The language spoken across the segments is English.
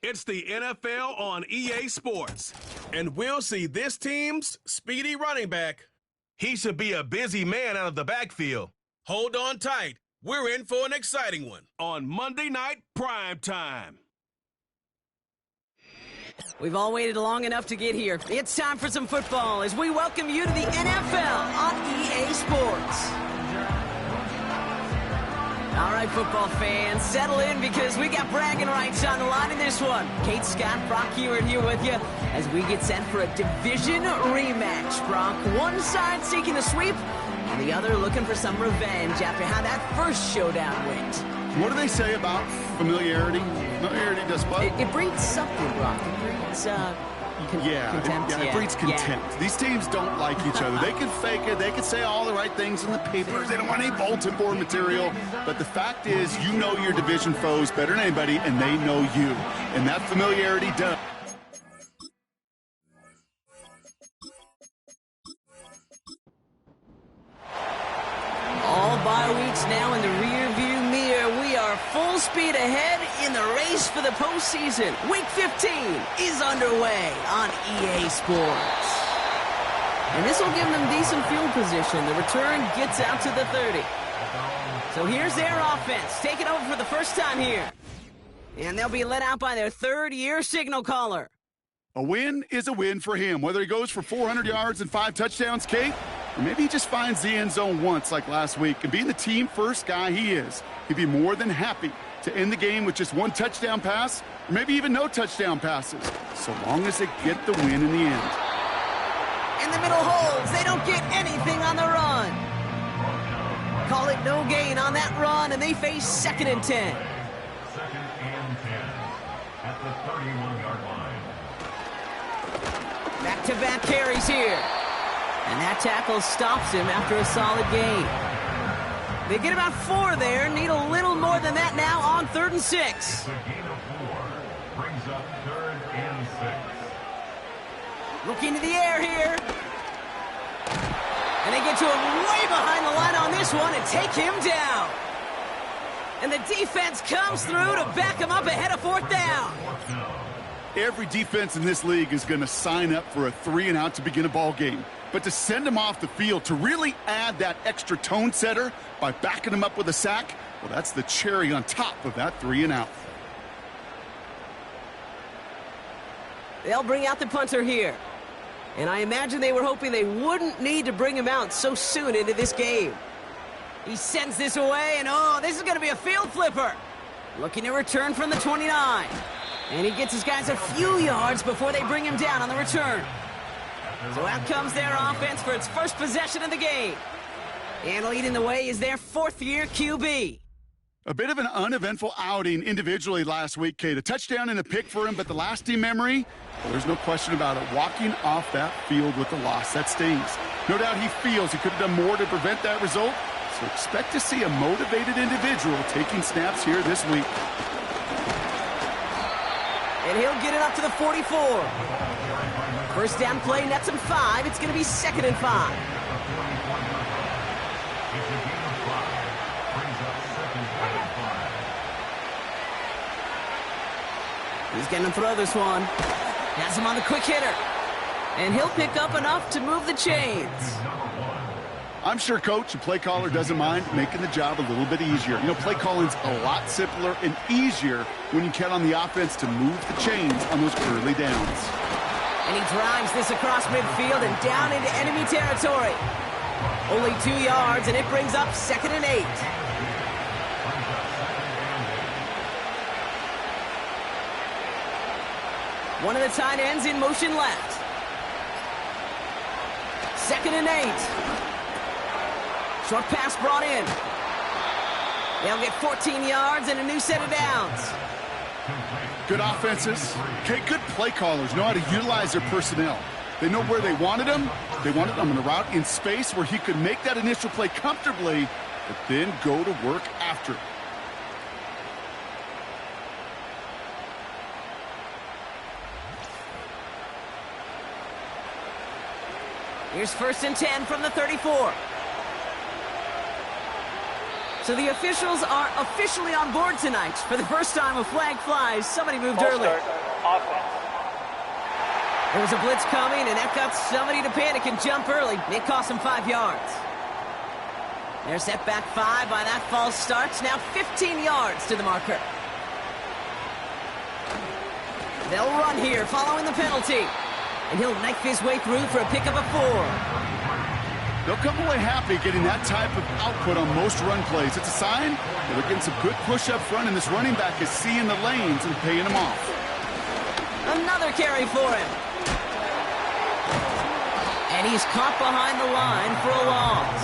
It's the NFL on EA Sports, and we'll see this team's speedy running back. He should be a busy man out of the backfield. Hold on tight. We're in for an exciting one on Monday Night Prime Time. We've all waited long enough to get here. It's time for some football as we welcome you to the NFL on EA Sports. All right, football fans, settle in because we got bragging rights on the line in this one. Kate, Scott, Brock Hewitt here with you as we get set for a division rematch. Brock, one side seeking a sweep, and the other looking for some revenge after how that first showdown went. What do they say about familiarity? Familiarity does what? It breeds something, Brock. It breeds, contempt. It breeds contempt. Yeah. These teams don't like each other. They can fake it. They can say all the right things in the papers. They don't want any bulletin board material. But the fact is, you know your division foes better than anybody, and they know you. And that familiarity does. All bye weeks now in the rearview mirror. We are full speed ahead in the race for the postseason. Week 15 is underway on EA Sports. And this will give them decent field position. The return gets out to the 30. So here's their offense, taking over for the first time here. And they'll be led out by their third-year signal caller. A win is a win for him, whether he goes for 400 yards and 5 touchdowns, Kate, or maybe he just finds the end zone once like last week. And being the team-first guy he is, he'd be more than happy to end the game with just 1 touchdown pass, or maybe even no touchdown passes, so long as they get the win in the end. In the middle holds. They don't get anything on the run. Call it no gain on that run, and they face 2nd and 10. 2nd and 10 at the 31-yard line. Back-to-back carries here. And that tackle stops him after a solid gain. They get about 4 there. Need a little more than that now on 3rd and 6. It's a gain of 4. Brings up 3rd and 6. Look into the air here. And they get to him way behind the line on this one and take him down. And the defense comes through to back him up ahead of 4th down. Every defense in this league is going to sign up for a 3-and-out to begin a ball game. But to send him off the field, to really add that extra tone setter by backing him up with a sack, well, that's the cherry on top of that 3-and-out. They'll bring out the punter here. And I imagine they were hoping they wouldn't need to bring him out so soon into this game. He sends this away, and this is going to be a field flipper. Looking to return from the 29. And he gets his guys a few yards before they bring him down on the return. So out comes their offense for its first possession of the game. And leading the way is their 4th-year QB. A bit of an uneventful outing individually last week, Kate. A touchdown and a pick for him, but the lasting memory, well, there's no question about it. Walking off that field with a loss, that stings. No doubt he feels he could have done more to prevent that result, so expect to see a motivated individual taking snaps here this week. And he'll get it up to the 44. First down play, nets him 5. It's going to be 2nd and 5. He's going to throw this one. Has him on the quick hitter. And he'll pick up enough to move the chains. I'm sure Coach, the play caller, doesn't mind making the job a little bit easier. You know, play calling's a lot simpler and easier when you count on the offense to move the chains on those early downs. And he drives this across midfield and down into enemy territory. Only 2 yards, and it brings up 2nd and 8. One of the tight ends in motion left. 2nd and 8. Short pass brought in. They'll get 14 yards and a new set of downs. Good offenses. Okay, good play callers know how to utilize their personnel. They know where they wanted him. They wanted him on a route in space where he could make that initial play comfortably, but then go to work after it. Here's 1st and 10 from the 34. So the officials are officially on board tonight. For the first time, a flag flies. Somebody moved early. There was a blitz coming, and that got somebody to panic and jump early. It cost them 5 yards. They're set back 5 by that false start. Now 15 yards to the marker. They'll run here following the penalty. And he'll knife his way through for a pickup of 4. They'll come away happy getting that type of output on most run plays. It's a sign that they're getting some good push up front, and this running back is seeing the lanes and paying them off. Another carry for him. And he's caught behind the line for a loss.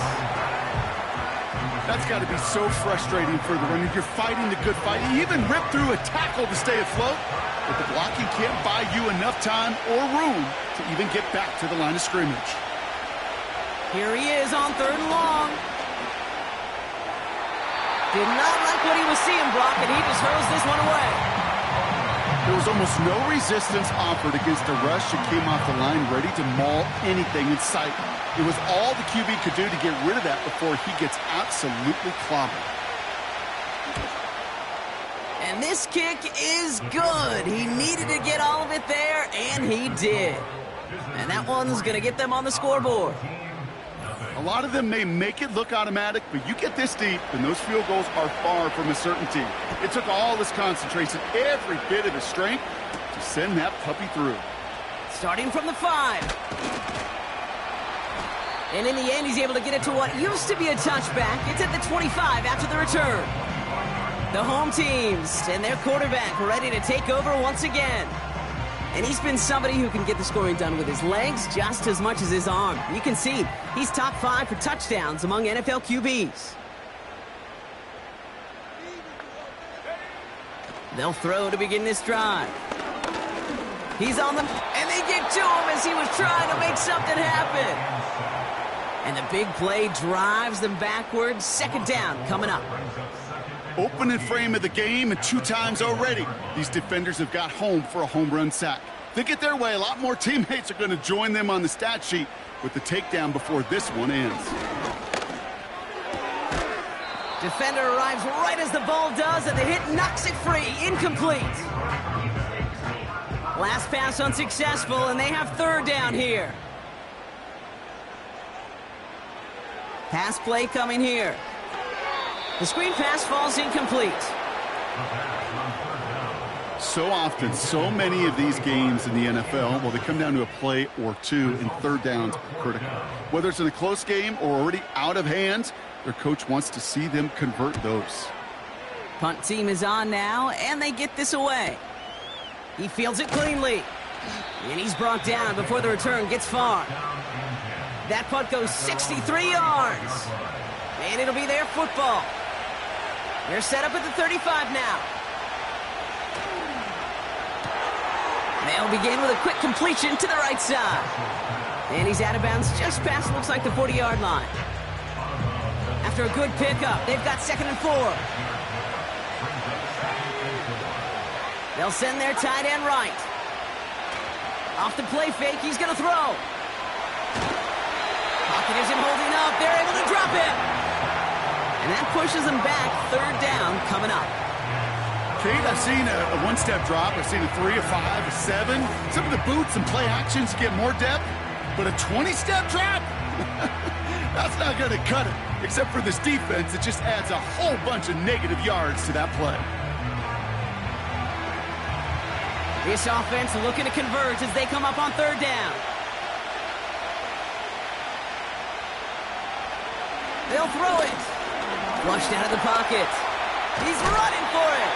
That's got to be so frustrating for the runner. You're fighting the good fight. You even rip through a tackle to stay afloat, but the blocking can't buy you enough time or room to even get back to the line of scrimmage. Here he is on 3rd and long. Did not like what he was seeing, Brock, and he just hurls this one away. There was almost no resistance offered against a rush that came off the line ready to maul anything in sight. It was all the QB could do to get rid of that before he gets absolutely clobbered. And this kick is good. He needed to get all of it there, and he did. And that one's going to get them on the scoreboard. A lot of them may make it look automatic, but you get this deep, and those field goals are far from a certainty. It took all this concentration, every bit of his strength, to send that puppy through. Starting from the 5. And in the end, he's able to get it to what used to be a touchback. It's at the 25 after the return. The home teams and their quarterback ready to take over once again. And he's been somebody who can get the scoring done with his legs just as much as his arm. You can see he's top 5 for touchdowns among NFL QBs. They'll throw to begin this drive. He's on them, and they get to him as he was trying to make something happen. And the big play drives them backwards. 2nd down coming up. Opening frame of the game, and 2 times already, these defenders have got home for a home run sack. If they get their way, a lot more teammates are going to join them on the stat sheet with the takedown before this one ends. Defender arrives right as the ball does, and the hit knocks it free. Incomplete. Last pass unsuccessful, and they have 3rd down here. Pass play coming here. The screen pass falls incomplete. So often, so many of these games in the NFL, well, they come down to a play or 2, and 3rd downs are critical. Whether it's in a close game or already out of hand, their coach wants to see them convert those. Punt team is on now, and they get this away. He fields it cleanly. And he's brought down before the return gets far. That punt goes 63 yards. And it'll be their football. They're set up at the 35 now. They'll begin with a quick completion to the right side. And he's out of bounds just past, looks like, the 40-yard line. After a good pickup, they've got 2nd and 4. They'll send their tight end right. Off the play fake, he's going to throw. Pocket isn't holding up. They're able to drop it. And that pushes them back. 3rd down coming up. Kate, I've seen a 1-step drop. I've seen a 3, a 5, a 7. Some of the boots and play actions get more depth. But a 20-step drop? That's not going to cut it. Except for this defense, it just adds a whole bunch of negative yards to that play. This offense looking to convert as they come up on 3rd down. They'll throw it. Flushed out of the pocket. He's running for it.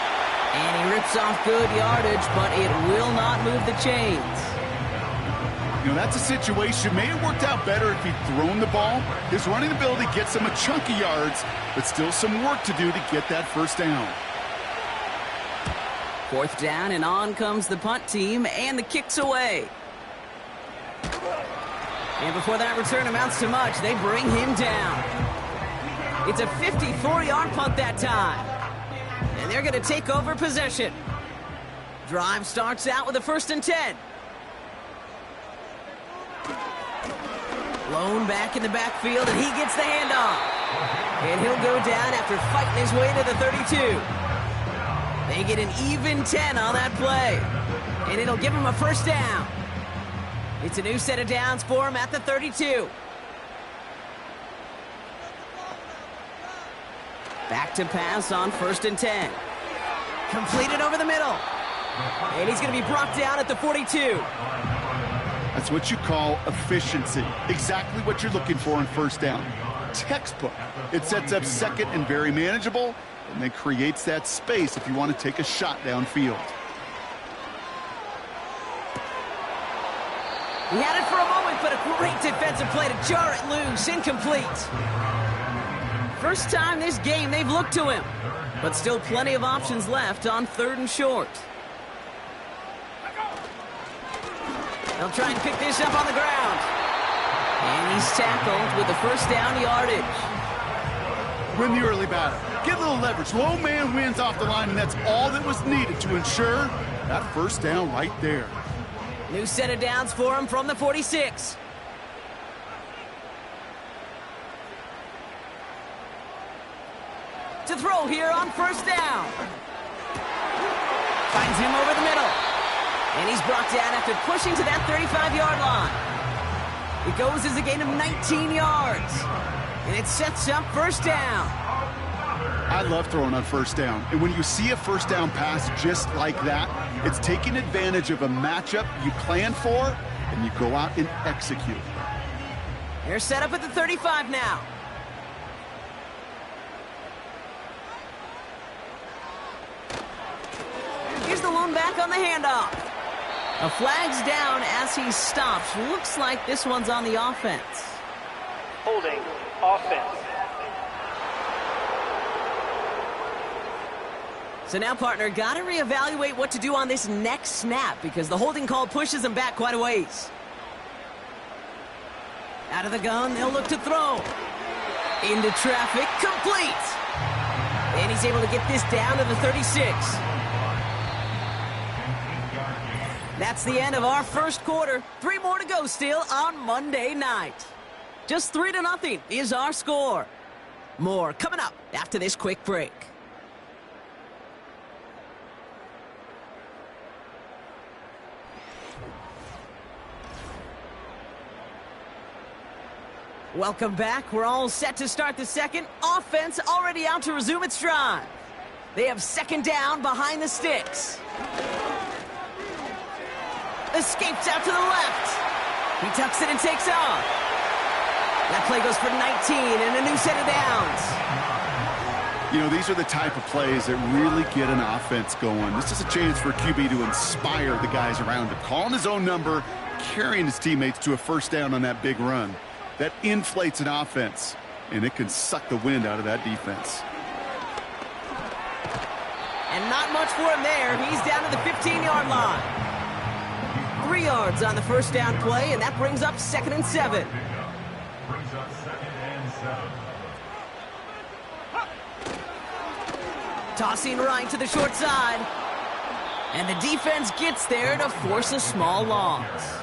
And he rips off good yardage, but it will not move the chains. You know, that's a situation. May have worked out better if he'd thrown the ball. His running ability gets him a chunk of yards, but still some work to do to get that 1st down. 4th down, and on comes the punt team, and the kick's away. And before that return amounts to much, they bring him down. It's a 54-yard punt that time. And they're going to take over possession. Drive starts out with a 1st and 10. Lone back in the backfield, and he gets the handoff. And he'll go down after fighting his way to the 32. They get an even 10 on that play. And it'll give him a first down. It's a new set of downs for him at the 32. Back to pass on 1st and 10. Completed over the middle. And he's going to be brought down at the 42. That's what you call efficiency. Exactly what you're looking for in first down. Textbook. It sets up second and very manageable, and then creates that space if you want to take a shot downfield. He had it for a moment, but a great defensive play to jar it loose. Incomplete. First time this game they've looked to him, but still plenty of options left on 3rd and short. They'll try and pick this up on the ground. And he's tackled with the first down yardage. Win the early battle. Get a little leverage. Low man wins off the line, and that's all that was needed to ensure that first down right there. New set of downs for him from the 46. To throw here on first down. Finds him over the middle. And he's brought down after pushing to that 35-yard line. It goes as a gain of 19 yards. And it sets up first down. I love throwing on first down. And when you see a first down pass just like that, it's taking advantage of a matchup you plan for, and you go out and execute. They're set up at the 35 now. Here's the lone back on the handoff. A flag's down as he stops. Looks like this one's on the offense. Holding offense. So now, partner, got to reevaluate what to do on this next snap because the holding call pushes him back quite a ways. Out of the gun, they'll look to throw. Into traffic, complete. And he's able to get this down to the 36. That's the end of our first quarter. 3 more to go still on Monday night. Just 3-0 is our score. More coming up after this quick break. Welcome back. We're all set to start the second. Offense already out to resume its drive. They have 2nd down behind the sticks. Escapes out to the left. He tucks it and takes off. That play goes for 19 and a new set of downs. You know, these are the type of plays that really get an offense going. This is a chance for QB to inspire the guys around him. Calling his own number, carrying his teammates to a first down on that big run. That inflates an offense, and it can suck the wind out of that defense. And not much for him there. He's down to the 15-yard line. 3 yards on the first down play, and that brings up 2nd and 7. Brings up 2nd and 7. Tossing right to the short side. And the defense gets there to force a small loss.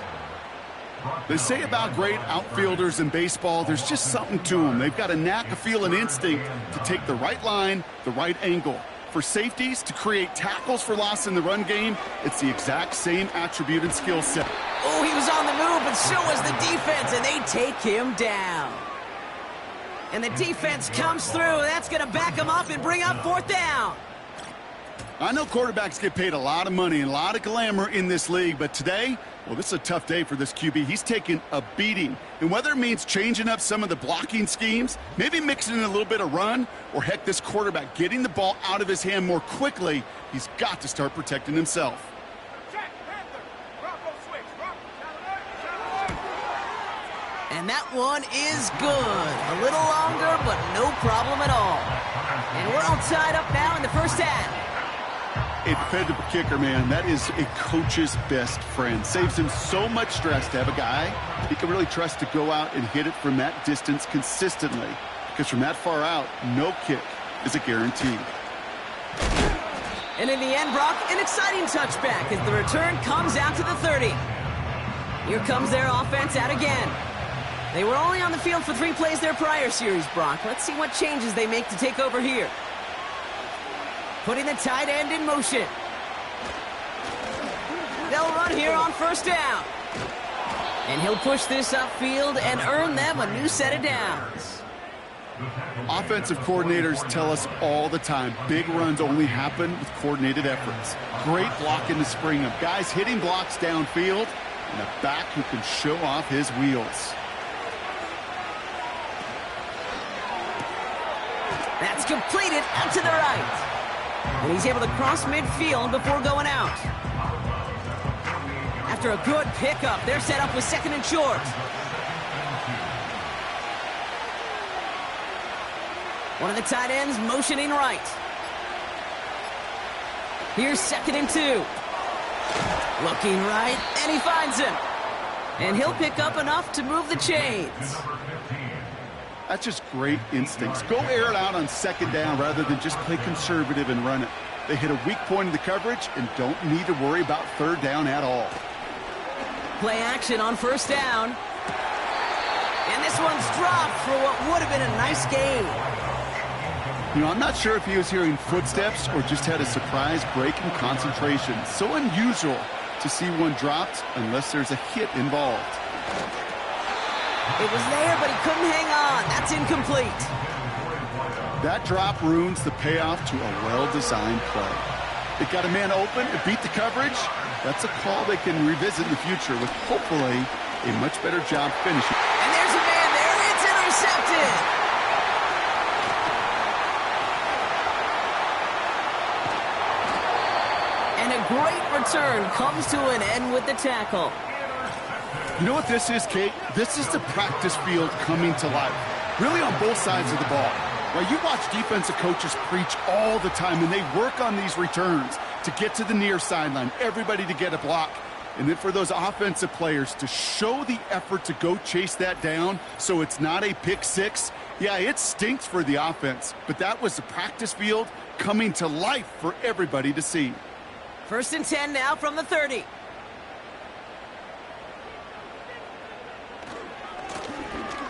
They say about great outfielders in baseball, there's just something to them. They've got a knack, a feel, an instinct to take the right line, the right angle. For safeties, to create tackles for loss in the run game, it's the exact same attribute and skill set. Oh, he was on the move, but so was the defense, and they take him down. And the defense comes through. That's going to back him up and bring up 4th down. I know quarterbacks get paid a lot of money and a lot of glamour in this league, but today, well, this is a tough day for this QB. He's taking a beating. And whether it means changing up some of the blocking schemes, maybe mixing in a little bit of run, or heck, this quarterback getting the ball out of his hand more quickly, he's got to start protecting himself. And that one is good. A little longer, but no problem at all. And we're all tied up now in the first half. A dependable kicker, man, that is a coach's best friend. Saves him so much stress to have a guy he can really trust to go out and hit it from that distance consistently. Because from that far out, no kick is a guarantee. And in the end, Brock, an exciting touchback as the return comes out to the 30. Here comes their offense out again. They were only on the field for 3 plays their prior series, Brock. Let's see what changes they make to take over here. Putting the tight end in motion. They'll run here on first down. And he'll push this upfield and earn them a new set of downs. Offensive coordinators tell us all the time, big runs only happen with coordinated efforts. Great block in the spring of guys hitting blocks downfield and a back who can show off his wheels. That's completed out to the right. And he's able to cross midfield before going out. After a good pickup, they're set up with 2nd and short. One of the tight ends motioning right. Here's 2nd and 2. Looking right, and he finds him. And he'll pick up enough to move the chains. That's just great instincts. Go air it out on 2nd down rather than just play conservative and run it. They hit a weak point in the coverage and don't need to worry about 3rd down at all. Play action on 1st down. And this one's dropped for what would have been a nice gain. You know, I'm not sure if he was hearing footsteps or just had a surprise break in concentration. So unusual to see one dropped unless there's a hit involved. It was there, but he couldn't hang on. That's incomplete. That drop ruins the payoff to a well-designed play. It got a man open, it beat the coverage. That's a call they can revisit in the future with hopefully a much better job finishing. And there's a man there. It's intercepted. And a great return comes to an end with the tackle. You know what this is, Kate? This is the practice field coming to life. Really on both sides of the ball. Right, you watch defensive coaches preach all the time, and they work on these returns to get to the near sideline, everybody to get a block. And then for those offensive players to show the effort to go chase that down so it's not a pick six. Yeah, it stinks for the offense, but that was the practice field coming to life for everybody to see. 1st and 10 now from the 30.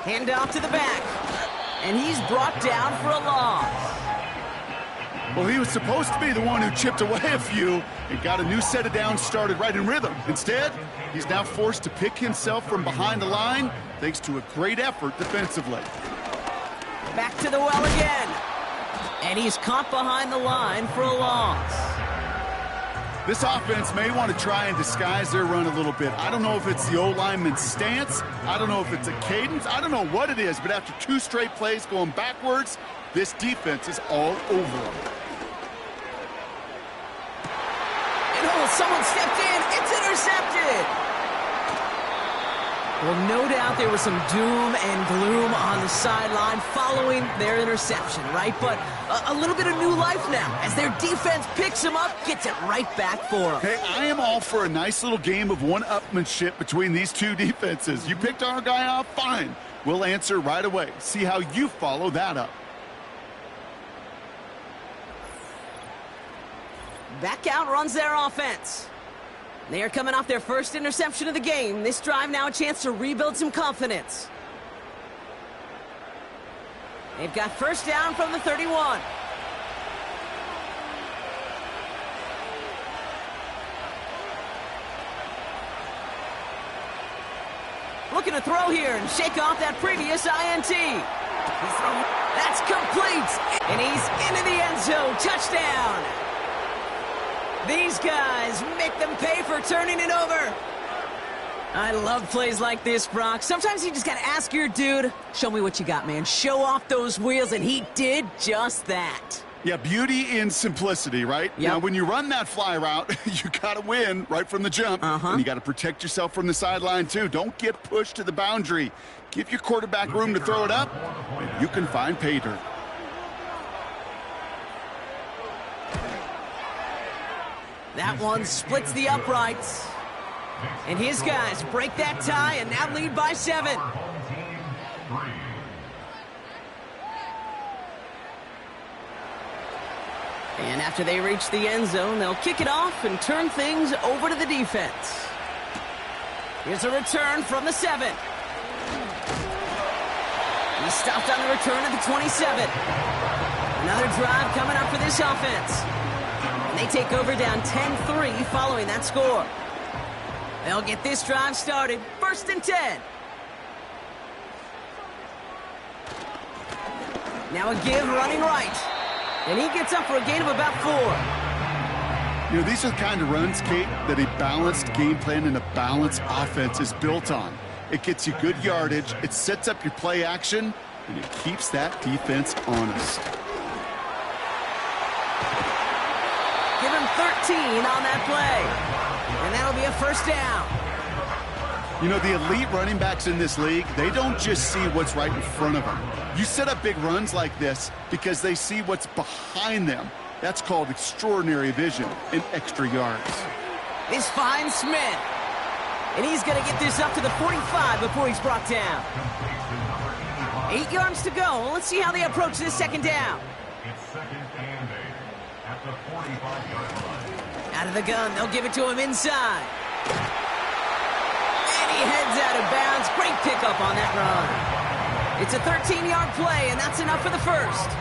Hand off to the back. And he's brought down for a loss. Well, he was supposed to be the one who chipped away a few and got a new set of downs started right in rhythm. Instead, he's now forced to pick himself from behind the line thanks to a great effort defensively. Back to the well again. And he's caught behind the line for a loss. This offense may want to try and disguise their run a little bit. I don't know if it's the O-lineman's stance. I don't know if it's a cadence. I don't know what it is, but after 2 straight plays going backwards, this defense is all over them. And oh, someone stepped in. It's intercepted. Well, no doubt there was some doom and gloom on the sideline following their interception, right? But a little bit of new life now as their defense picks them up, gets it right back for them. Hey, I am all for a nice little game of one-upmanship between these two defenses. You picked our guy off, fine. We'll answer right away. See how you follow that up. Back out runs their offense. They are coming off their first interception of the game. This drive now a chance to rebuild some confidence. They've got 1st down from the 31. Looking to throw here and shake off that previous INT. That's complete. And he's into the end zone. Touchdown. These guys make them pay for turning it over. I love plays like this, Brock. Sometimes you just got to ask your dude, show me what you got, man. Show off those wheels, and he did just that. Yeah, beauty in simplicity, right? Yep. Now, when you run that fly route, you got to win right from the jump. And you got to protect yourself from the sideline, too. Don't get pushed to the boundary. Give your quarterback room to throw it up, and you can find pay dirt. That one splits the uprights. And his guys break that tie and now lead by 7. And after they reach the end zone, they'll kick it off and turn things over to the defense. Here's a return from the 7. stopped on the return at the 27. Another drive coming up for this offense. And they take over down 10-3 following that score. They'll get this drive started. 1st and 10. Now a give running right. And he gets up for a gain of about 4. You know, these are the kind of runs, Kate, that a balanced game plan and a balanced offense is built on. It gets you good yardage, it sets up your play action, and it keeps that defense honest. Give him 13 on that play. And that'll be a 1st down. You know, the elite running backs in this league, they don't just see what's right in front of them. You set up big runs like this because they see what's behind them. That's called extraordinary vision and extra yards. This finds Smith. And he's going to get this up to the 45 before he's brought down. 8 yards to go. Let's see how they approach this 2nd down. It's 2nd and 8 at the 45-yard line. Out of the gun, they'll give it to him inside. And he heads out of bounds. Great pickup on that run. It's a 13-yard play, and that's enough for the 1st.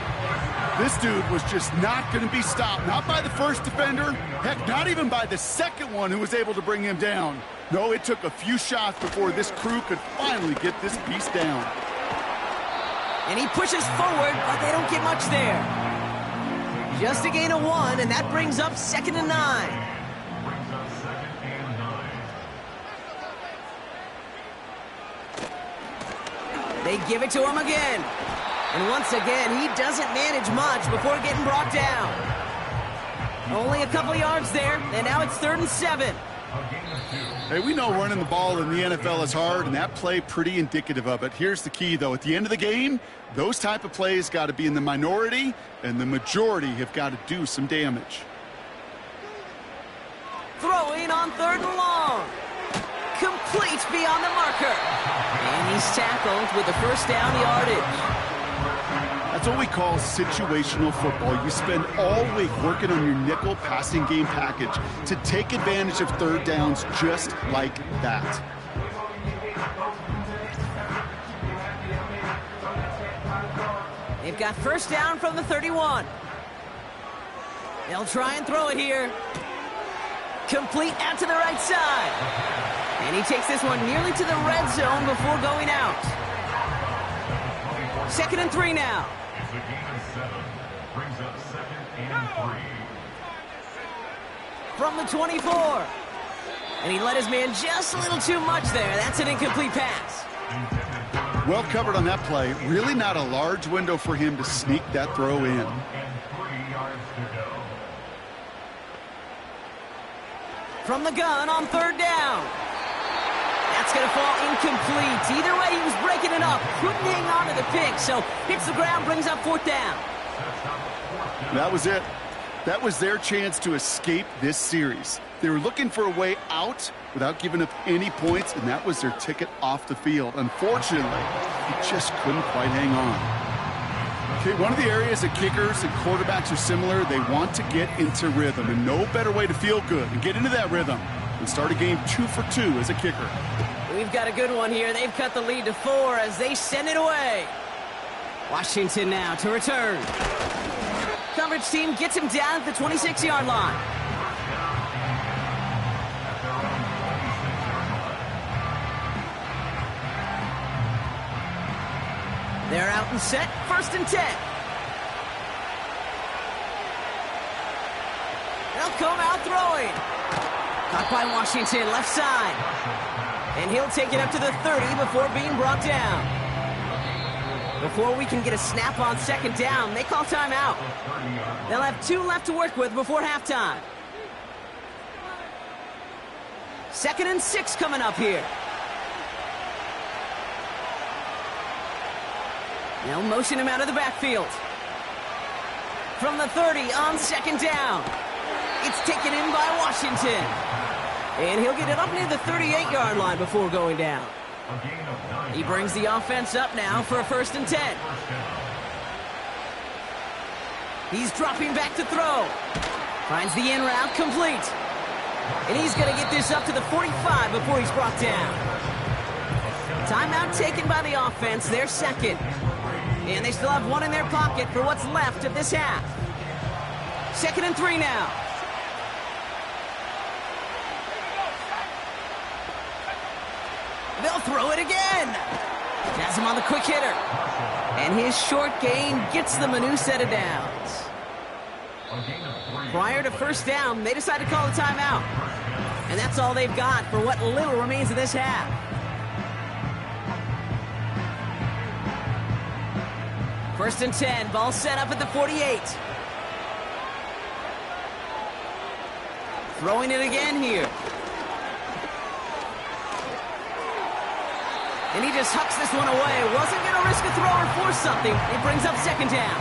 This dude was just not going to be stopped. Not by the first defender. Heck, not even by the second one who was able to bring him down. No, it took a few shots before this crew could finally get this piece down. And he pushes forward, but they don't get much there. Just a gain of 1, and that brings up 2nd and 9. Brings up 2nd and 9. They give it to him again. And once again, he doesn't manage much before getting brought down. Only a couple yards there, and now it's 3rd and 7. Hey, we know running the ball in the NFL is hard, and that play pretty indicative of it. Here's the key, though. At the end of the game, those type of plays got to be in the minority, and the majority have got to do some damage. Throwing on 3rd and long. Complete beyond the marker. And he's tackled with the 1st down yardage. That's what we call situational football. You spend all week working on your nickel passing game package to take advantage of 3rd downs just like that. They've got 1st down from the 31. They'll try and throw it here. Complete out to the right side. And he takes this one nearly to the red zone before going out. 2nd and 3 now. It's a gain of 7. Brings up 2nd and 3. From the 24. And he let his man just a little too much there. That's an incomplete pass. Well covered on that play. Really not a large window for him to sneak that throw in. And 3 yards to go. From the gun on 3rd down. That's going to fall incomplete. Either way, he was breaking it up. Couldn't hang on to the pick, so hits the ground, brings up 4th down. That was it. That was their chance to escape this series. They were looking for a way out without giving up any points, and that was their ticket off the field. Unfortunately, he just couldn't quite hang on. Okay, one of the areas that kickers and quarterbacks are similar, they want to get into rhythm, and no better way to feel good and get into that rhythm than start a game 2 for 2 as a kicker. We've got a good one here. They've cut the lead to 4 as they send it away. Washington now to return. Coverage team gets him down at the 26-yard line. They're out and set. 1st and 10. They'll come out throwing. Caught by Washington, left side. And he'll take it up to the 30 before being brought down. Before we can get a snap on 2nd down, they call timeout. They'll have 2 left to work with before halftime. 2nd and 6 coming up here. They'll motion him out of the backfield. From the 30 on 2nd down. It's taken in by Washington. And he'll get it up near the 38-yard line before going down. He brings the offense up now for a 1st and 10. He's dropping back to throw. Finds the in route complete. And he's going to get this up to the 45 before he's brought down. Timeout taken by the offense, their 2nd. And they still have one in their pocket for what's left of this half. 2nd and 3 now. They'll throw it again. Has him on the quick hitter. And his short gain gets them a new set of downs. Prior to first down, they decide to call a timeout. And that's all they've got for what little remains of this half. First and 10, ball set up at the 48. Throwing it again here. And he just hucks this one away. Wasn't going to risk a throw or force something. It brings up 2nd down.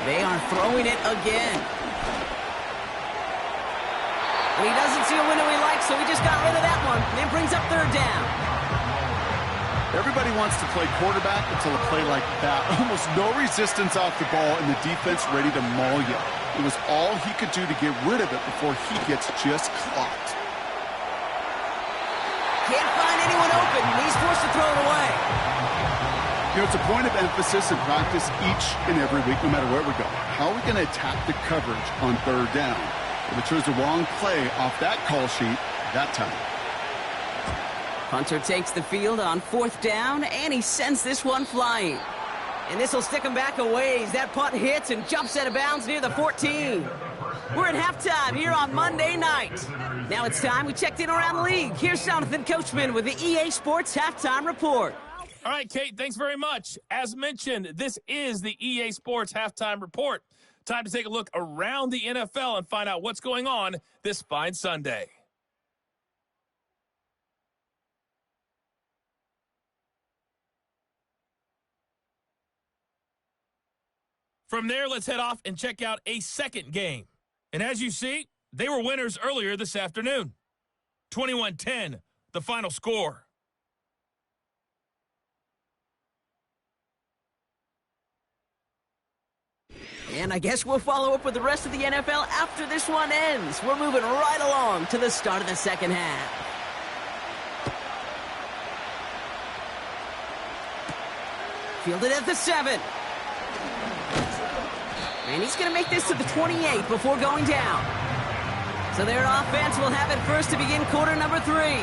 They are throwing it again. And he doesn't see a window he likes, so he just got rid of that one. And it brings up 3rd down. Everybody wants to play quarterback until a play like that. Almost no resistance off the ball and the defense ready to maul you. It was all he could do to get rid of it before he gets just clocked. Can't find anyone open. He's forced to throw it away. You know, it's a point of emphasis in practice each and every week, no matter where we go. How are we going to attack the coverage on 3rd down? Well, they chose the wrong play off that call sheet that time. Punter takes the field on 4th down, and he sends this one flying. And this will stick him back a ways. That punt hits and jumps out of bounds near the 14. We're at halftime here on Monday night. Now it's time we checked in around the league. Here's Jonathan Coachman with the EA Sports Halftime Report. All right, Kate, thanks very much. As mentioned, this is the EA Sports Halftime Report. Time to take a look around the NFL and find out what's going on this fine Sunday. From there, let's head off and check out a second game. And as you see, they were winners earlier this afternoon. 21-10, the final score. And I guess we'll follow up with the rest of the NFL after this one ends. We're moving right along to the start of the second half. Fielded at the 7. And he's going to make this to the 28 before going down. So their offense will have it first to begin quarter number 3.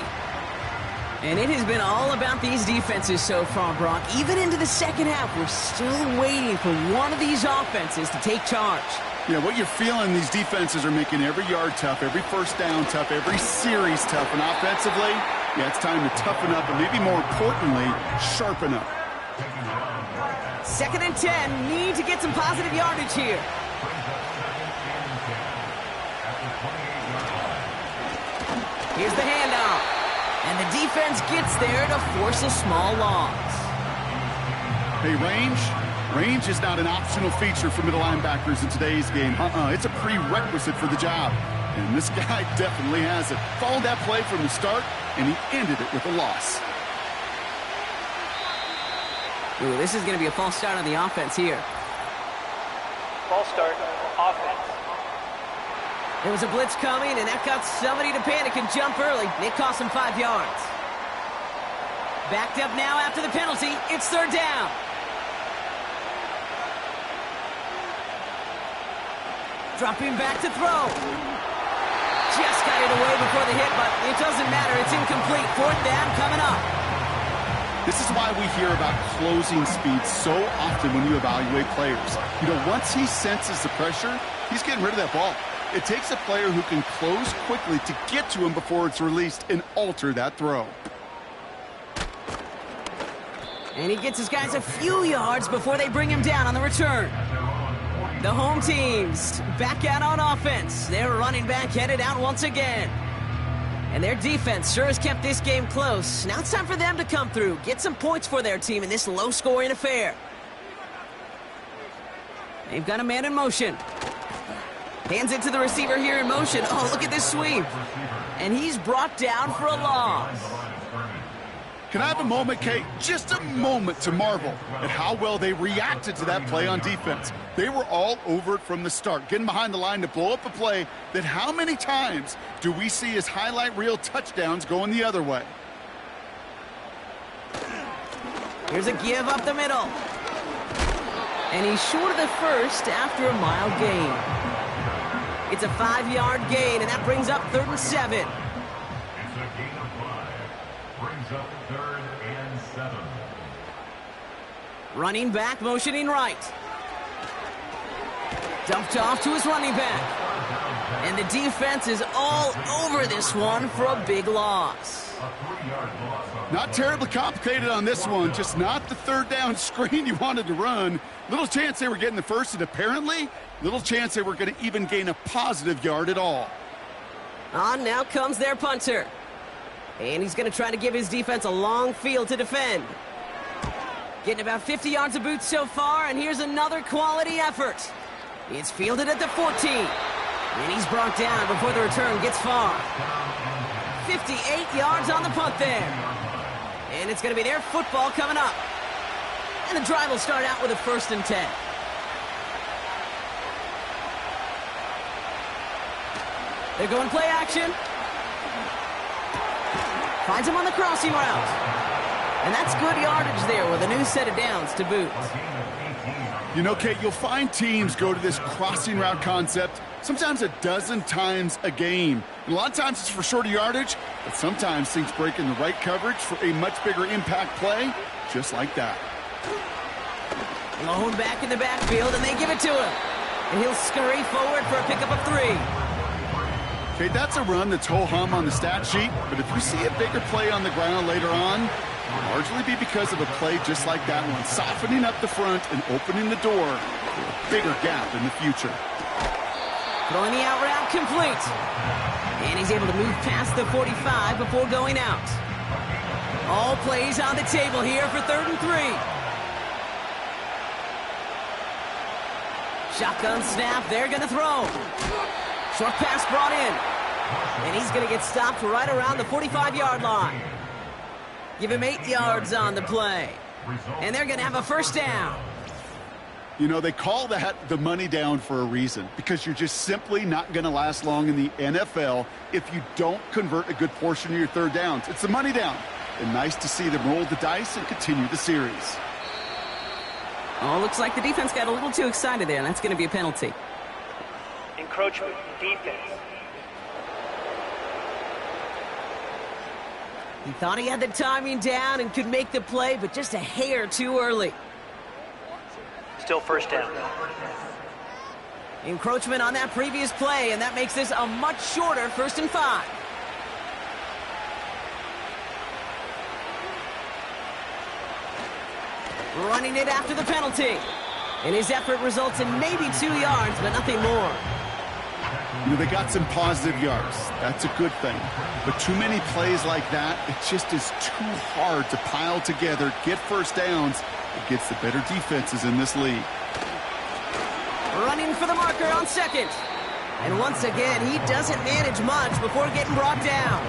And it has been all about these defenses so far, Brock. Even into the second half, we're still waiting for one of these offenses to take charge. Yeah, what you're feeling, these defenses are making every yard tough, every first down tough, every series tough. And offensively, yeah, it's time to toughen up and maybe more importantly, sharpen up. 2nd and 10, need to get some positive yardage here. Here's the handoff. And the defense gets there to force a small loss. Hey, range is not an optional feature for middle linebackers in today's game. It's a prerequisite for the job. And this guy definitely has it. Followed that play from the start, and he ended it with a loss. Ooh, this is going to be a false start on the offense here. False start, offense. There was a blitz coming, and that got somebody to panic and jump early. It cost him 5 yards. Backed up now after the penalty. It's 3rd down. Dropping back to throw. Just got it away before the hit, but it doesn't matter. It's incomplete. 4th down coming up. This is why we hear about closing speed so often when you evaluate players. You know, once he senses the pressure, he's getting rid of that ball. It takes a player who can close quickly to get to him before it's released and alter that throw. And he gets his guys a few yards before they bring him down on the return. The home teams back out on offense. Their running back headed out once again. And their defense sure has kept this game close. Now it's time for them to come through, get some points for their team in this low-scoring affair. They've got a man in motion. Hands it to the receiver here in motion. Oh, look at this sweep. And he's brought down for a loss. Can I have a moment, Kate? Just a moment to marvel at how well they reacted to that play on defense. They were all over it from the start, getting behind the line to blow up a play that how many times do we see as highlight reel touchdowns going the other way? Here's a give up the middle. And he's short of the first after a mile gain. It's a 5-yard gain, and that brings up 3rd and 7. It's a gain of 5. Brings up 3rd and 7. Running back, motioning right. Dumped off to his running back. And the defense is all over this one for a big loss. A 3-yard loss. Not terribly complicated on this one, just not the 3rd down screen you wanted to run. Little chance they were getting the first, and apparently, little chance they were going to even gain a positive yard at all. On now comes their punter. And he's going to try to give his defense a long field to defend. Getting about 50 yards of boots so far, and here's another quality effort. It's fielded at the 14. And he's brought down before the return gets far. 58 yards on the punt there. And it's going to be their football coming up. And the drive will start out with a 1st and 10. They're going play action. Finds him on the crossing route. And that's good yardage there with a new set of downs to boot. You know, Kate, you'll find teams go to this crossing route concept sometimes a dozen times a game. And a lot of times it's for shorter yardage, but sometimes things break in the right coverage for a much bigger impact play, just like that. Lone back in the backfield, and they give it to him. And he'll scurry forward for a pickup of 3. Okay, that's a run that's ho-hum on the stat sheet, but if you see a bigger play on the ground later on, it'll largely be because of a play just like that one, softening up the front and opening the door for a bigger gap in the future. Throwing the out route complete. And he's able to move past the 45 before going out. All plays on the table here for 3rd and 3. Shotgun snap, they're going to throw. Short pass brought in. And he's going to get stopped right around the 45-yard line. Give him 8 yards on the play. And they're going to have a 1st down. You know, they call that the money down for a reason, because you're just simply not going to last long in the NFL if you don't convert a good portion of your 3rd downs. It's the money down. And nice to see them roll the dice and continue the series. Oh, looks like the defense got a little too excited there, and that's going to be a penalty. Encroachment, defense. He thought he had the timing down and could make the play, but just a hair too early. Still 1st down. Encroachment on that previous play, and that makes this a much shorter 1st and 5. Running it after the penalty. And his effort results in maybe 2 yards, but nothing more. You know, they got some positive yards. That's a good thing. But too many plays like that, it just is too hard to pile together, get 1st downs against the better defenses in this league. Running for the marker on 2nd. And once again, he doesn't manage much before getting brought down.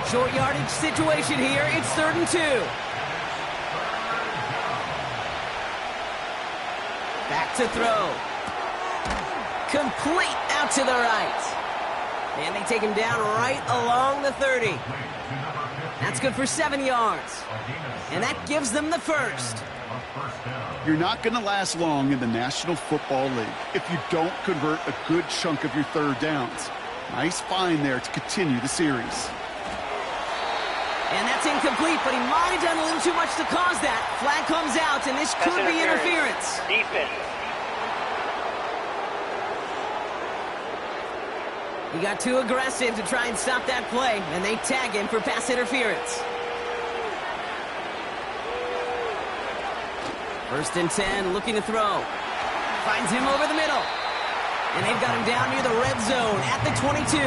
Short yardage situation here. It's 3rd and 2. Back to throw. Complete out to the right. And they take him down right along the 30. That's good for 7 yards. And that gives them the 1st. You're not going to last long in the National Football League if you don't convert a good chunk of your 3rd downs. Nice find there to continue the series. And that's incomplete, but he might have done a little too much to cause that. Flag comes out, and this could be interference. Defense. He got too aggressive to try and stop that play, and they tag him for pass interference. 1st and 10, looking to throw. Finds him over the middle. And they've got him down near the red zone at the 22.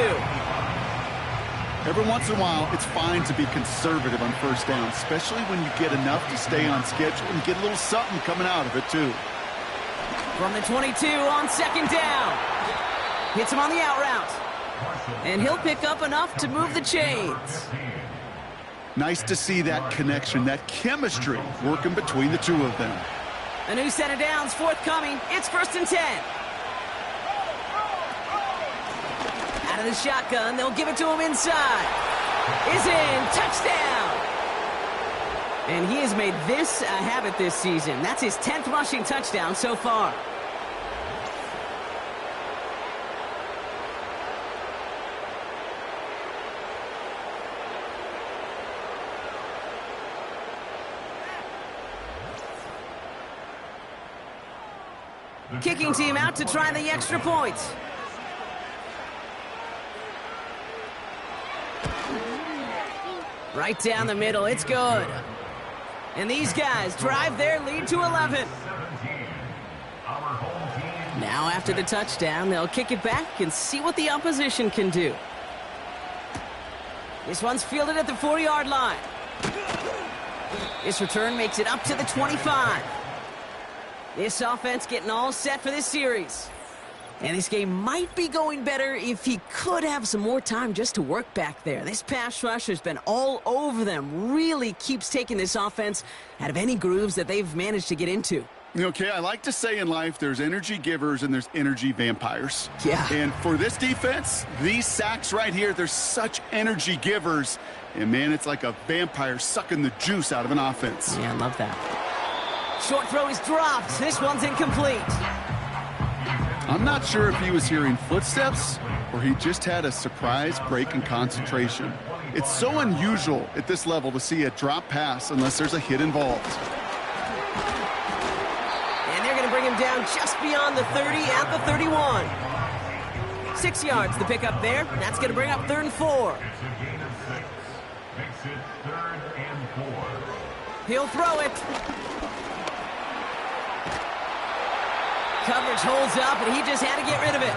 Every once in a while, it's fine to be conservative on 1st down, especially when you get enough to stay on schedule and get a little something coming out of it, too. From the 22 on 2nd down. Hits him on the out route. And he'll pick up enough to move the chains. Nice to see that connection, that chemistry working between the two of them. A new set of downs forthcoming. It's 1st and 10. Out of the shotgun, they'll give it to him inside. Is in. Touchdown. And he has made this a habit this season. That's his 10th rushing touchdown so far. Kicking team out to try the extra points. Right down the middle, it's good. And these guys drive their lead to 11. Now after the touchdown, they'll kick it back and see what the opposition can do. This one's fielded at the 40-yard line. This return makes it up to the 25. This offense getting all set for this series. And this game might be going better if he could have some more time just to work back there. This pass rush has been all over them. Really keeps taking this offense out of any grooves that they've managed to get into. Okay, I like to say in life there's energy givers and there's energy vampires. Yeah. And for this defense, these sacks right here, they're such energy givers. And, man, it's like a vampire sucking the juice out of an offense. Yeah, I love that. Short throw is dropped. This one's incomplete. I'm not sure if he was hearing footsteps or he just had a surprise break in concentration. It's so unusual at this level to see a drop pass unless there's a hit involved. And they're going to bring him down just beyond the 30 at the 31. 6 yards the pick up there. That's going to bring up 3rd and 4. It's a gain of 6. Makes it 3rd and 4. He'll throw it. Coverage holds up, and he just had to get rid of it.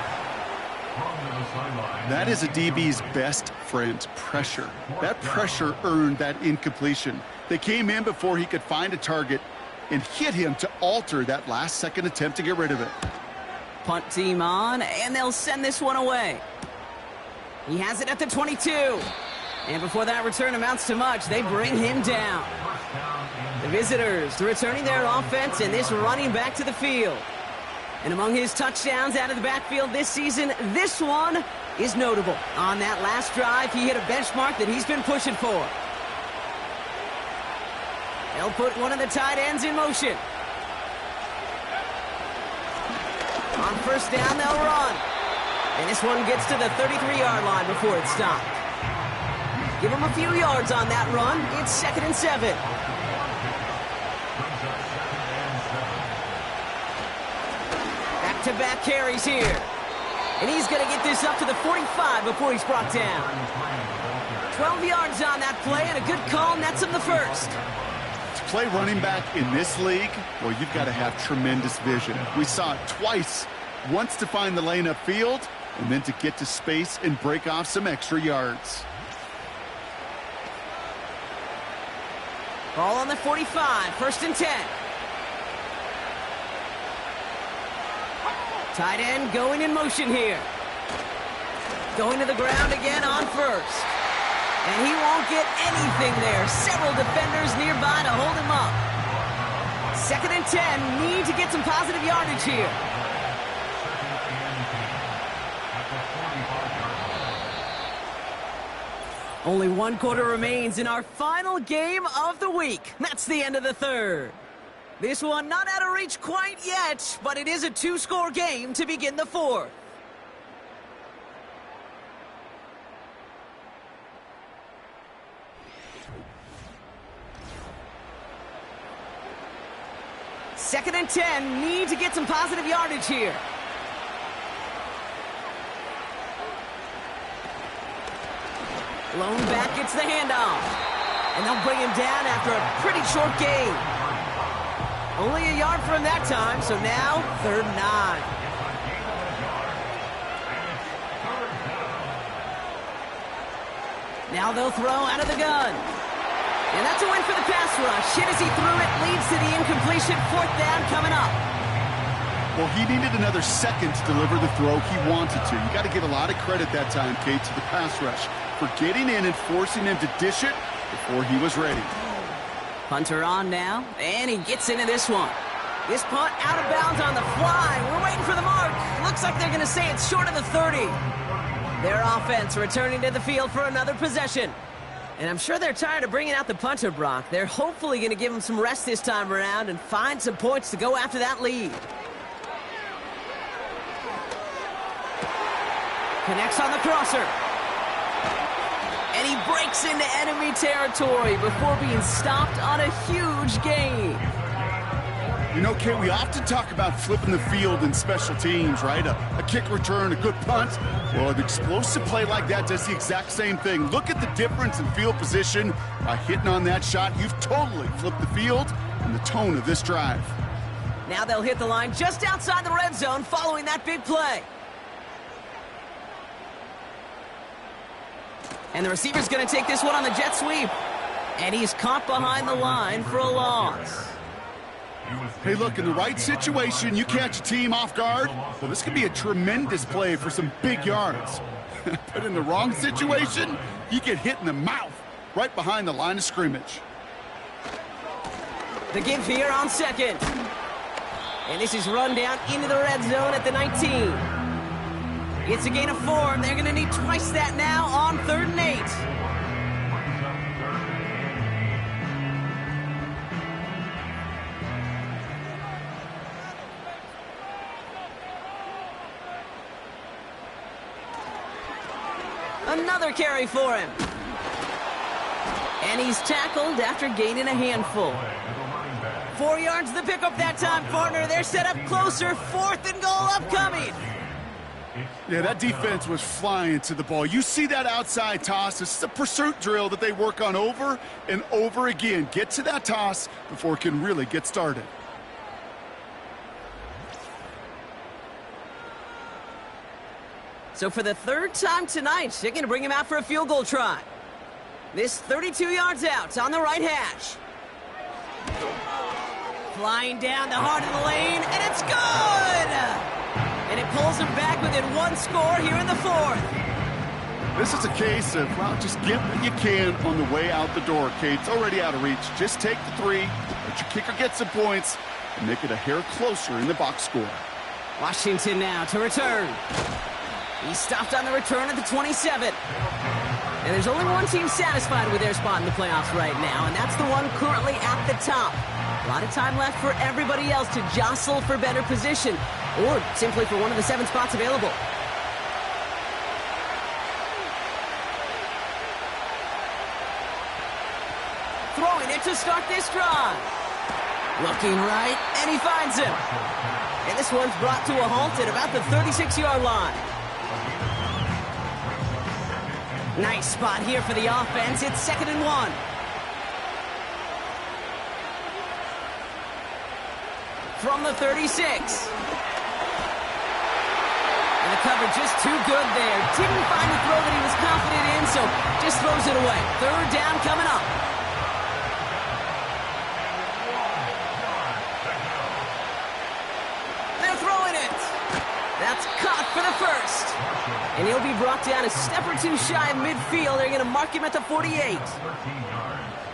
That is a DB's best friend, pressure. That pressure earned that incompletion. They came in before he could find a target and hit him to alter that last-second attempt to get rid of it. Punt team on, and they'll send this one away. He has it at the 22. And before that return amounts to much, they bring him down. The visitors returning their offense and this running back to the field. And among his touchdowns out of the backfield this season, this one is notable. On that last drive, he hit a benchmark that he's been pushing for. They'll put one of the tight ends in motion. On 1st down, they'll run. And this one gets to the 33-yard line before it's stopped. Give him a few yards on that run. It's 2nd and 7. Back-to-back carries here. And he's going to get this up to the 45 before he's brought down. 12 yards on that play, and a good call nets him the 1st. To play running back in this league, well, you've got to have tremendous vision. We saw it twice. Once to find the lane upfield, and then to get to space and break off some extra yards. Ball on the 45, 1st and 10. Tight end going in motion here. Going to the ground again on 1st. And he won't get anything there. Several defenders nearby to hold him up. 2nd and 10. Need to get some positive yardage here. Only 1 quarter remains in our final game of the week. That's the end of the 3rd. This one not out of reach quite yet, but it is a 2-score game to begin the 4th. Second and 10, need to get some positive yardage here. Lone back gets the handoff. And they'll bring him down after a pretty short gain. Only a yard for him that time, so now 3rd and 9. Now they'll throw out of the gun. And that's a win for the pass rush. Hit as he threw it, leads to the incompletion. 4th down coming up. Well, he needed another second to deliver the throw he wanted to. You got to give a lot of credit that time, Kate, to the pass rush for getting in and forcing him to dish it before he was ready. Punter on now, and he gets into this one. This punt out of bounds on the fly. We're waiting for the mark. Looks like they're going to say it's short of the 30. Their offense returning to the field for another possession. And I'm sure they're tired of bringing out the punter, Brock. They're hopefully going to give him some rest this time around and find some points to go after that lead. Connects on the crosser. And he breaks into enemy territory before being stopped on a huge gain. You know, Kate, we often talk about flipping the field in special teams, right? A kick return, a good punt. Well, an explosive play like that does the exact same thing. Look at the difference in field position. By hitting on that shot, you've totally flipped the field and the tone of this drive. Now they'll hit the line just outside the red zone following that big play. And the receiver's going to take this one on the jet sweep. And he's caught behind the line for a loss. Hey, look, in the right situation, you catch a team off guard. Well, this could be a tremendous play for some big yards. But in the wrong situation, you get hit in the mouth right behind the line of scrimmage. The give here on second. And this is run down into the red zone at the 19. It's a gain of 4. They're going to need twice that now on 3rd and 8. Another carry for him. And he's tackled after gaining a handful. 4 yards the pickup that time, partner. They're set up closer. 4th and goal upcoming. Yeah, that defense was flying to the ball. You see that outside toss. This is a pursuit drill that they work on over and over again. Get to that toss before it can really get started. So for the 3rd time tonight, they're going to bring him out for a field goal try. This 32 yards out on the right hash. Flying down the heart of the lane, and it's good! And it pulls him back within 1 score here in the 4th. This is a case of, well, just get what you can on the way out the door, Kate. It's already out of reach. Just take the 3, let your kicker get some points, and make it a hair closer in the box score. Washington now to return. He's stopped on the return at the 27. And there's only one team satisfied with their spot in the playoffs right now, and that's the one currently at the top. A lot of time left for everybody else to jostle for better position, or simply for one of the 7 spots available. Throwing it to start this drive. Looking right, and he finds him. And this one's brought to a halt at about the 36-yard line. Nice spot here for the offense. It's 2nd and 1. From the 36. And the cover just too good there. Didn't find the throw that he was confident in, so just throws it away. 3rd down coming up. They're throwing it. That's caught for the 1st. And he'll be brought down a step or 2 shy of midfield. They're going to mark him at the 48.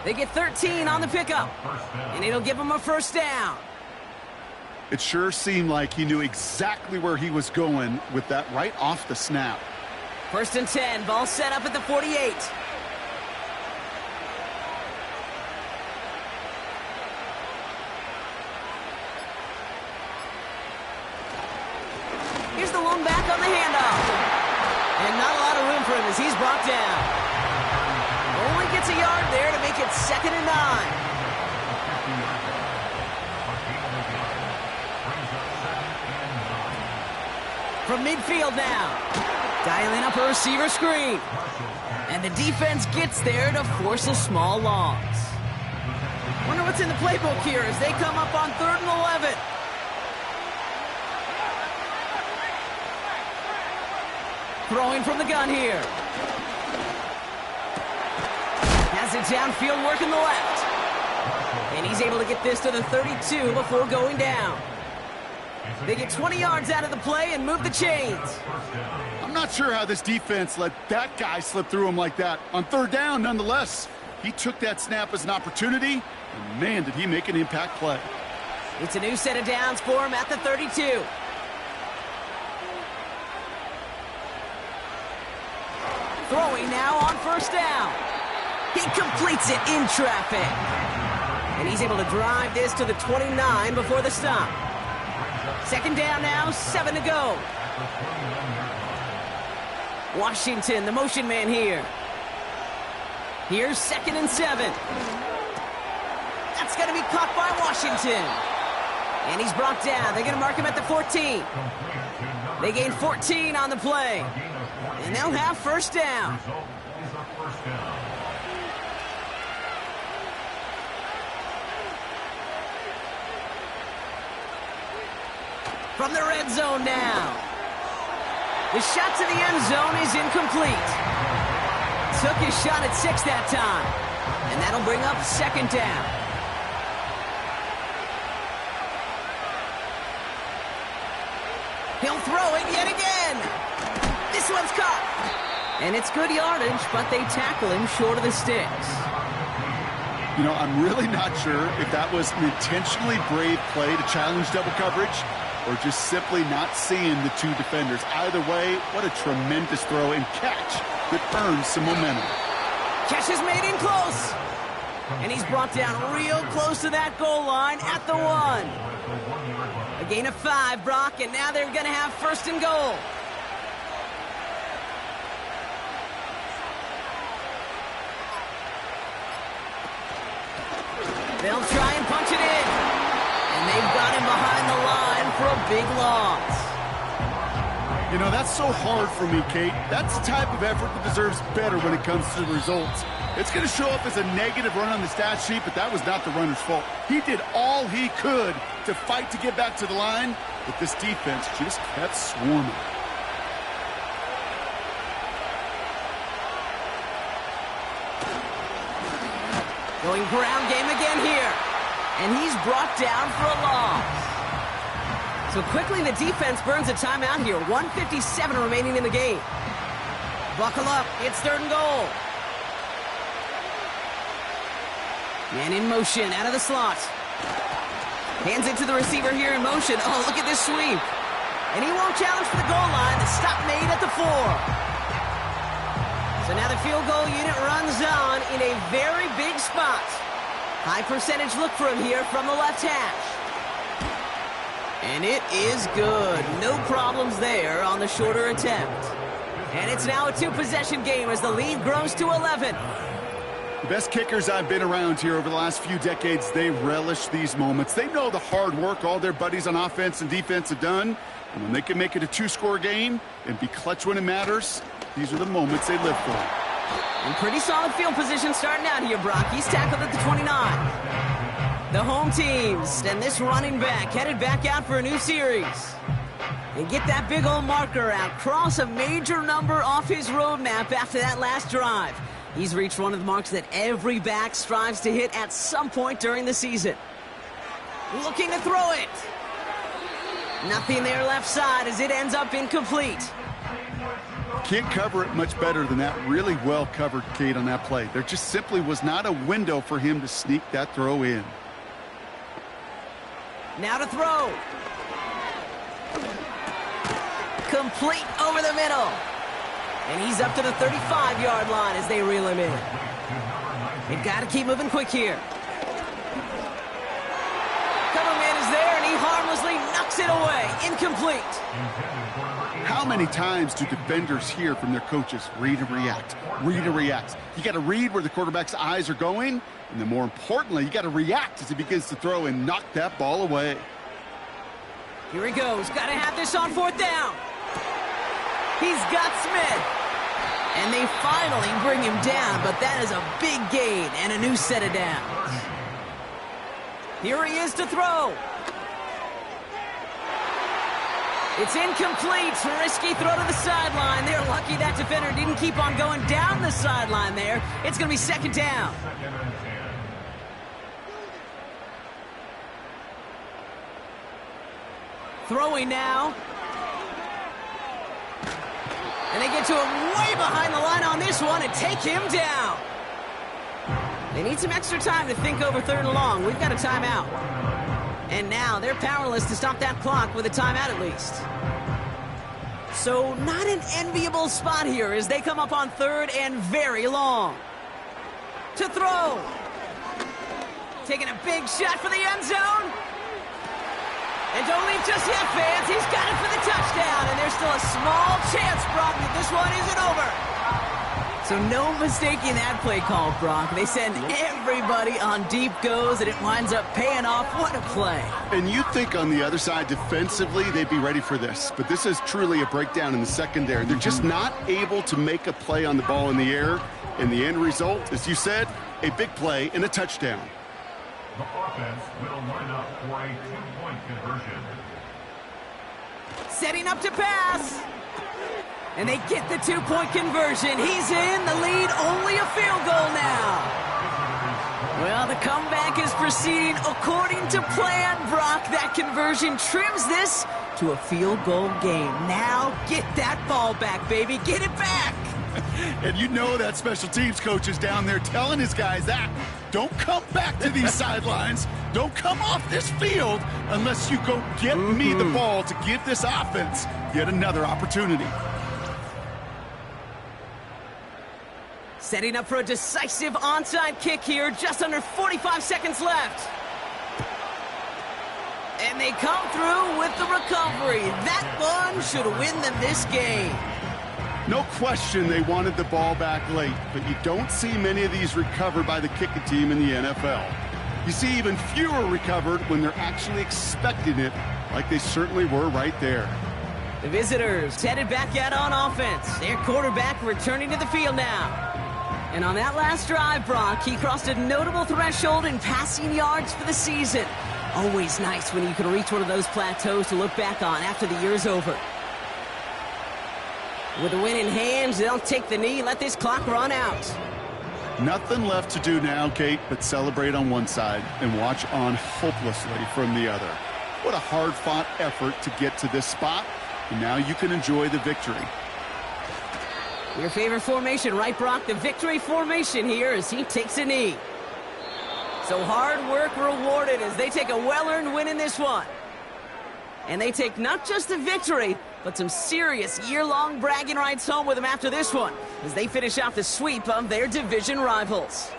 They get 13 on the pickup. And it'll give him a 1st down. It sure seemed like he knew exactly where he was going with that right off the snap. 1st and 10. Ball set up at the 48. Here's the lone back on the handoff. And not a lot of room for him as he's brought down. Only gets a yard there to make it 2nd and 9. From midfield now. Dialing up a receiver screen. And the defense gets there to force a small loss. Wonder what's in the playbook here as they come up on 3rd and 11. Throwing from the gun here. Has it downfield working the left. And he's able to get this to the 32 before going down. They get 20 yards out of the play and move the chains. I'm not sure how this defense let that guy slip through him like that. On 3rd down, nonetheless. He took that snap as an opportunity, and man, did he make an impact play. It's a new set of downs for him at the 32. Throwing now on first down. He completes it in traffic. And he's able to drive this to the 29 before the stop. Second down now, 7 to go. Washington, the motion man here. Here's 2nd and 7. That's going to be caught by Washington. And he's brought down. They're going to mark him at the 14. They gain 14 on the play. And they'll have first down. From the red zone now. The shot to the end zone is incomplete. Took his shot at 6 that time. And that'll bring up 2nd down. He'll throw it yet again. This one's caught. And it's good yardage, but they tackle him short of the sticks. You know, I'm really not sure if that was an intentionally brave play to challenge double coverage or just simply not seeing the two defenders. Either way, what a tremendous throw and catch that earns some momentum. Catch is made in close. And he's brought down real close to that goal line at the 1. A gain of 5, Brock, and now they're going to have 1st and goal. They'll try and punch it in. And they've got him behind the line for a big loss. You know, that's so hard for me, Kate. That's the type of effort that deserves better when it comes to the results. It's going to show up as a negative run on the stat sheet, but that was not the runner's fault. He did all he could to fight to get back to the line, but this defense just kept swarming. Going ground game again here. And he's brought down for a loss. So quickly the defense burns a timeout here. 1:57 remaining in the game. Buckle up. It's 3rd and goal. Man in motion out of the slot. Hands it to the receiver here in motion. Oh, look at this sweep. And he won't challenge for the goal line. The stop made at the 4. So now the field goal unit runs on in a very big spot. High percentage look for him here from the left hash. And it is good. No problems there on the shorter attempt. And it's now a 2-possession game as the lead grows to 11. The best kickers I've been around here over the last few decades, they relish these moments. They know the hard work all their buddies on offense and defense have done. And when they can make it a 2-score game and be clutch when it matters, these are the moments they live for. And pretty solid field position starting out here, Brock. He's tackled at the 29. The home teams and this running back headed back out for a new series. And get that big old marker out. Cross a major number off his roadmap after that last drive. He's reached one of the marks that every back strives to hit at some point during the season. Looking to throw it. Nothing there left side as it ends up incomplete. Can't cover it much better than that. Really well covered, Kate, on that play. There just simply was not a window for him to sneak that throw in. Now to throw. Complete over the middle. And he's up to the 35-yard line as they reel him in. They've got to keep moving quick here. Cover man is there, and he harmlessly knocks it away. Incomplete. How many times do defenders hear from their coaches, read and react, read and react? You got to read where the quarterback's eyes are going, and then more importantly, you got to react as he begins to throw and knock that ball away. Here he goes. Got to have this on 4th down. He's got Smith. And they finally bring him down, but that is a big gain and a new set of downs. Here he is to throw. It's incomplete. Risky throw to the sideline. They're lucky that defender didn't keep on going down the sideline there. It's going to be 2nd down. Throwing now. And they get to him way behind the line on this one and take him down. They need some extra time to think over 3rd and long. We've got a timeout. And now they're powerless to stop that clock with a timeout at least. So not an enviable spot here as they come up on 3rd and very long. To throw. Taking a big shot for the end zone. And don't leave just yet, fans. He's got it for the touchdown. And there's still a small chance, Brock, that this one isn't over. So no mistaking that play call, Brock. They send everybody on deep goes, and it winds up paying off. What a play. And you think on the other side, defensively, they'd be ready for this. But this is truly a breakdown in the secondary. They're just not able to make a play on the ball in the air. And the end result, as you said, a big play and a touchdown. The offense will line up for a 2-point conversion. Setting up to pass. And they get the 2-point conversion. He's in the lead, only a field goal now. Well, the comeback is proceeding according to plan, Brock. That conversion trims this to a field goal game. Now get that ball back, baby. Get it back. And you know that special teams coach is down there telling his guys that. Don't come back to these sidelines. Don't come off this field unless you go get me the ball to give this offense yet another opportunity. Setting up for a decisive onside kick here. Just under 45 seconds left. And they come through with the recovery. That one should win them this game. No question they wanted the ball back late, but you don't see many of these recovered by the kicking team in the NFL. You see even fewer recovered when they're actually expecting it, like they certainly were right there. The visitors headed back out on offense. Their quarterback returning to the field now. And on that last drive, Brock, he crossed a notable threshold in passing yards for the season. Always nice when you can reach one of those plateaus to look back on after the year's over. With the win in hand, they'll take the knee, let this clock run out. Nothing left to do now, Kate, but celebrate on one side and watch on hopelessly from the other. What a hard-fought effort to get to this spot, and now you can enjoy the victory. Your favorite formation, right, Brock? The victory formation here as he takes a knee. So hard work rewarded as they take a well-earned win in this one. And they take not just the victory, but some serious year-long bragging rights home with them after this one as they finish out the sweep of their division rivals.